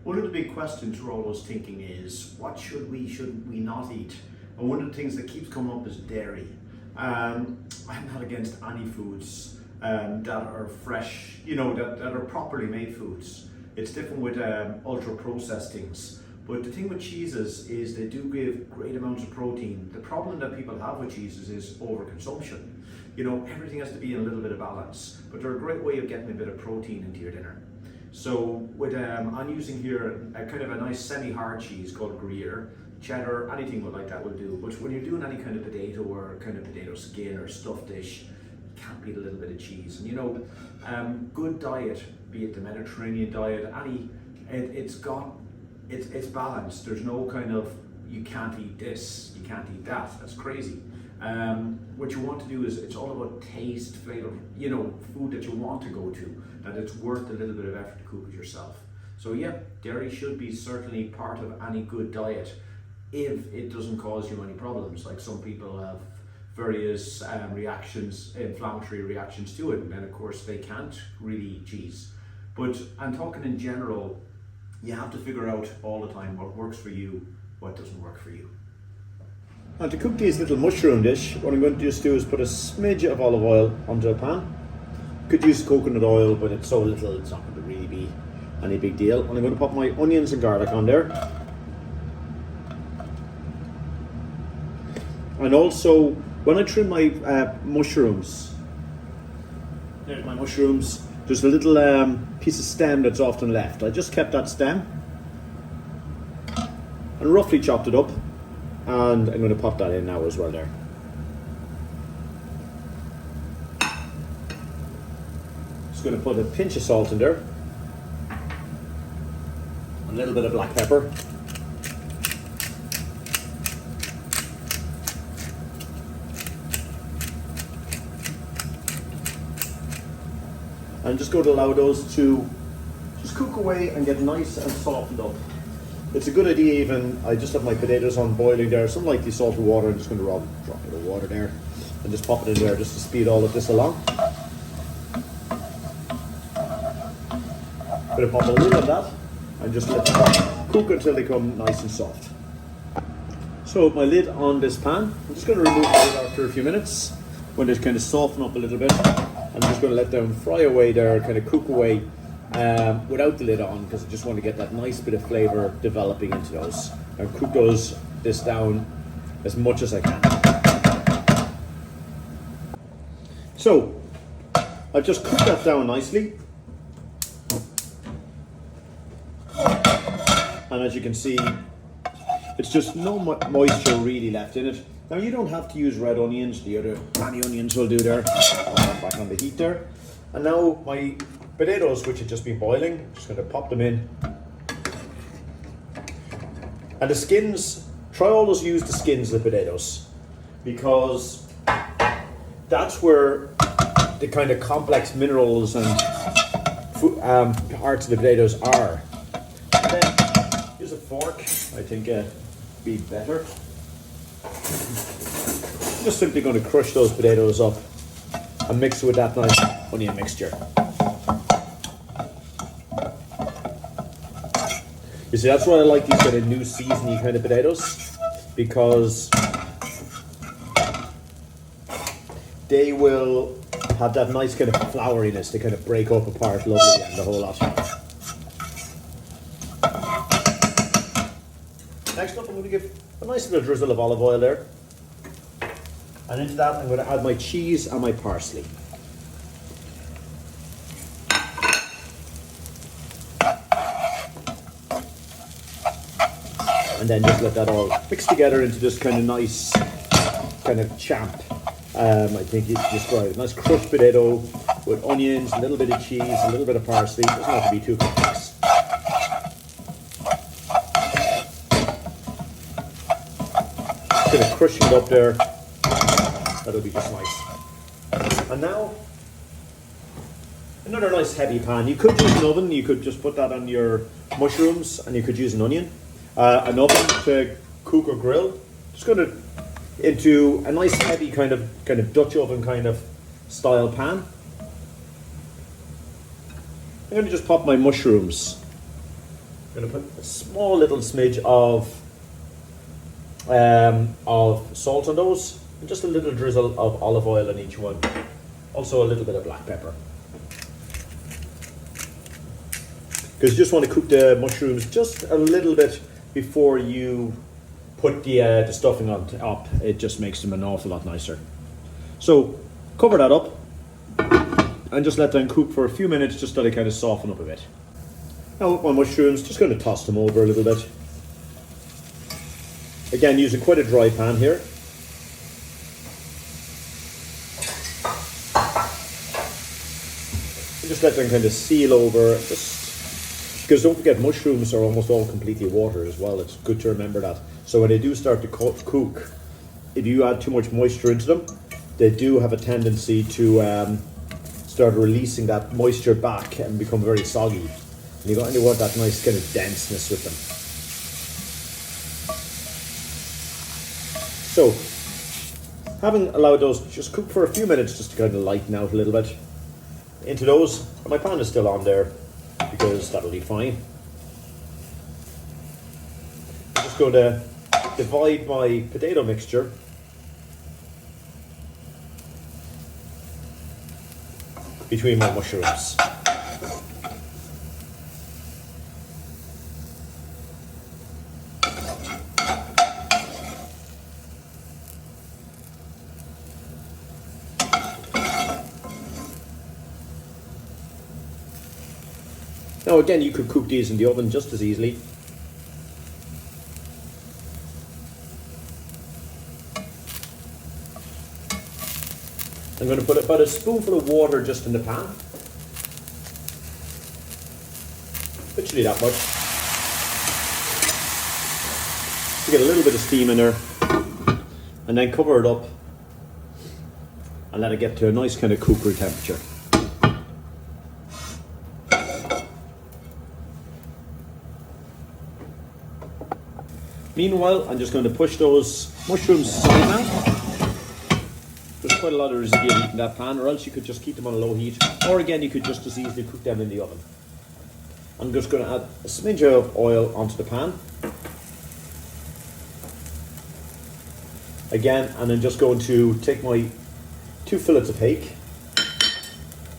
One of the big questions we're always thinking is, what should we not eat? And one of the things that keeps coming up is dairy. I'm not against any foods that are fresh, that are properly made foods. It's different with ultra processed things. But the thing with cheeses is they do give great amounts of protein. The problem that people have with cheeses is overconsumption. Everything has to be in a little bit of balance, but they're a great way of getting a bit of protein into your dinner. So with I'm using here a kind of a nice semi-hard cheese called Gruyere, cheddar, anything like that will do. But when you're doing any kind of potato or kind of potato skin or stuffed dish, you can't beat a little bit of cheese. And good diet, be it the Mediterranean diet, it's balanced. There's no kind of, you can't eat this, you can't eat that. That's crazy. What you want to do is, it's all about taste, flavor, food that you want to go to, that it's worth a little bit of effort to cook it yourself. So yeah, dairy should be certainly part of any good diet if it doesn't cause you any problems. Like some people have various inflammatory reactions to it, and then of course they can't really eat cheese. But I'm talking in general, you have to figure out all the time what works for you, what doesn't work for you. And to cook these little mushroom dish, what I'm going to just do is put a smidge of olive oil onto a pan. Could use coconut oil, but it's so little, it's not going to really be any big deal. And I'm going to put my onions and garlic on there. And also, when I trim my mushrooms, there's my mushrooms, there's a little piece of stem that's often left. I just kept that stem and roughly chopped it up, and I'm going to pop that in now as well there. Just going to put a pinch of salt in there, a little bit of black pepper, and just going to allow those to just cook away and get nice and softened up. It's a good idea even, I just have my potatoes on boiling there, some lightly salted water. I'm just going to drop a bit of water there and just pop it in there just to speed all of this along. Going to pop a lid on that and just let them cook until they come nice and soft. So with my lid on this pan, I'm just going to remove the lid after a few minutes when they kind of soften up a little bit. I'm just going to let them fry away there, kind of cook away without the lid on, because I just want to get that nice bit of flavour developing into those, and cook this down as much as I can. So I've just cooked that down nicely, and as you can see, it's just no moisture really left in it. Now you don't have to use red onions, the other tiny onions will do there. I'll put back on the heat there. And now my potatoes, which have just been boiling, I'm just going to pop them in. And the skins, try always use the skins of the potatoes, because that's where the kind of complex minerals and parts of the potatoes are. And then use a fork, I think be better. I'm just simply going to crush those potatoes up and mix it with that nice onion mixture. You see, that's why I like these kind of new seasony kind of potatoes, because they will have that nice kind of floweriness to kind of break up apart lovely and the whole lot. Next up, I'm going to give a nice little drizzle of olive oil there. And into that, I'm going to add my cheese and my parsley. And then just let that all mix together into this kind of nice kind of champ. I think you described it. Nice crushed potato with onions, a little bit of cheese, a little bit of parsley. It doesn't have to be too complex. Kind of crushing it up there. That'll be just nice. And now, another nice heavy pan. You could use an oven, you could just put that on your mushrooms, and you could use an onion. An oven to cook or grill. Just going to into a nice heavy kind of Dutch oven kind of style pan. I'm going to just pop my mushrooms I'm going to put a small little smidge of salt on those, and just a little drizzle of olive oil on each one. Also a little bit of black pepper. Because you just want to cook the mushrooms just a little bit before you put the stuffing on top. It just makes them an awful lot nicer. So cover that up and just let them cook for a few minutes, just so they kind of soften up a bit. Now with my mushrooms, just going to toss them over a little bit. Again, using quite a dry pan here. And just let them kind of seal over, just because don't forget, mushrooms are almost all completely water as well. It's good to remember that. So when they do start to cook, if you add too much moisture into them, they do have a tendency to start releasing that moisture back and become very soggy. And you want that nice kind of denseness with them. So, having allowed those to just cook for a few minutes, just to kind of lighten out a little bit, into those, my pan is still on there, because that'll be fine. I'm just going to divide my potato mixture between my mushrooms. Now again, you could cook these in the oven just as easily. I'm going to put about a spoonful of water just in the pan. Literally that much. To get a little bit of steam in there. And then cover it up and let it get to a nice kind of cookery temperature. Meanwhile, I'm just going to push those mushrooms aside now. There's quite a lot of residual heat in that pan, or else you could just keep them on a low heat, or again you could just as easily cook them in the oven. I'm just going to add a smidge of oil onto the pan. Again, and I'm just going to take my 2 fillets of hake,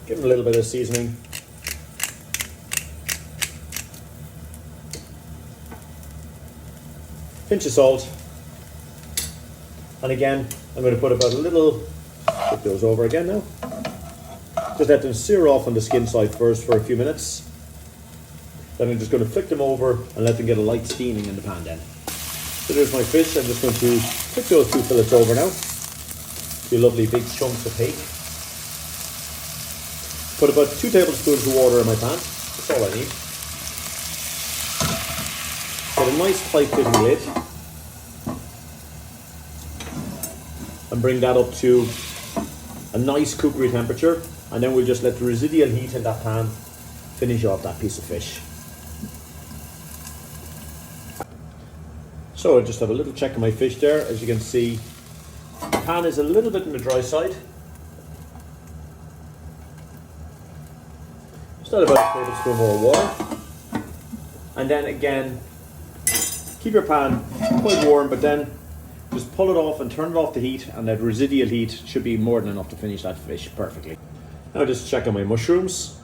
give them a little bit of seasoning. Pinch of salt, and again I'm going to put about a little, flip those over again now, just let them sear off on the skin side first for a few minutes. Then I'm just going to flick them over and let them get a light steaming in the pan then. So there's my fish. I'm just going to flick those 2 fillets over now, 2 lovely big chunks of hake. Put about 2 tablespoons of water in my pan, that's all I need. Get a nice tight fitting lid and bring that up to a nice cookery temperature, and then we'll just let the residual heat in that pan finish off that piece of fish. So I just have a little check on my fish there. As you can see, the pan is a little bit on the dry side. Just add about a tablespoon more water, and then again keep your pan quite warm, but then just pull it off and turn it off the heat, and that residual heat should be more than enough to finish that fish perfectly. Now just check on my mushrooms.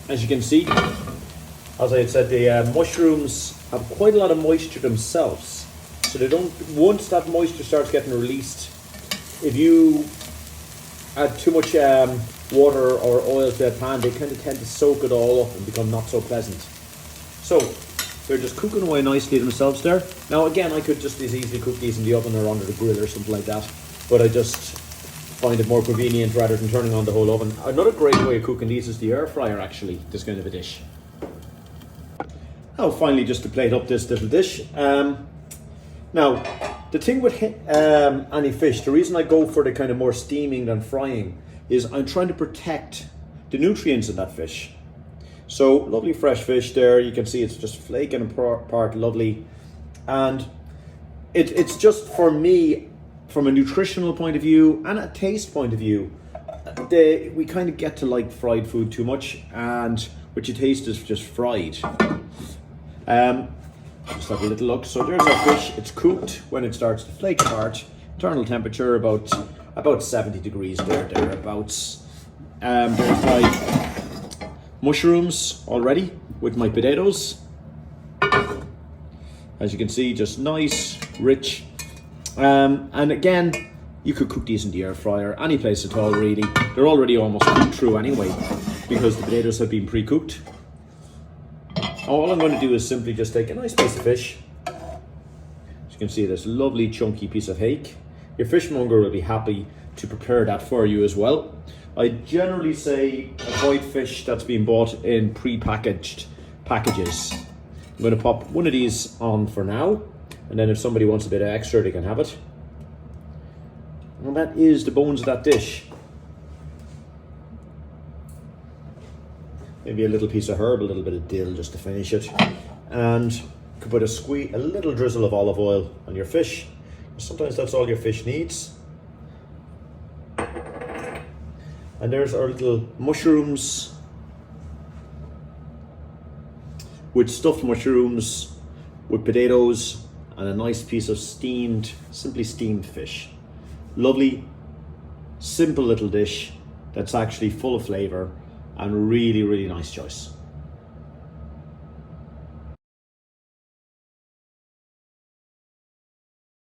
As you can see, as I had said, the mushrooms have quite a lot of moisture themselves, so they don't, once that moisture starts getting released, if you add too much water or oil to that pan, they kind of tend to soak it all up and become not so pleasant. So they're just cooking away nicely themselves there. Now again, I could just as easily cook these in the oven or under the grill or something like that, but I just find it more convenient rather than turning on the whole oven. Another great way of cooking these is the air fryer actually, this kind of a dish. Now finally, just to plate up this little dish. Now, the thing with any fish, the reason I go for the kind of more steaming than frying is I'm trying to protect the nutrients in that fish. So lovely fresh fish there, you can see it's just flaking apart lovely, and it's just, for me, from a nutritional point of view and a taste point of view, we kind of get to like fried food too much, and which you taste is just fried. Just have a little look. So there's our fish. It's cooked when it starts to flake apart. Internal temperature about 70 degrees thereabouts. There's my mushrooms already with my potatoes. As you can see, just nice, rich. And again, you could cook these in the air fryer, any place at all really. They're already almost cooked through anyway, because the potatoes have been pre-cooked. All I'm going to do is simply just take a nice piece of fish. As you can see, this lovely chunky piece of hake. Your fishmonger will be happy to prepare that for you as well. I generally say avoid fish that's been bought in pre-packaged packages. I'm going to pop one of these on for now, and then if somebody wants a bit of extra, they can have it. And that is the bones of that dish. Maybe a little piece of herb, a little bit of dill just to finish it. And you could put a little drizzle of olive oil on your fish. Sometimes that's all your fish needs. And there's our little mushrooms, with stuffed mushrooms, with potatoes, and a nice piece of simply steamed fish. Lovely, simple little dish that's actually full of flavour and really, really nice choice.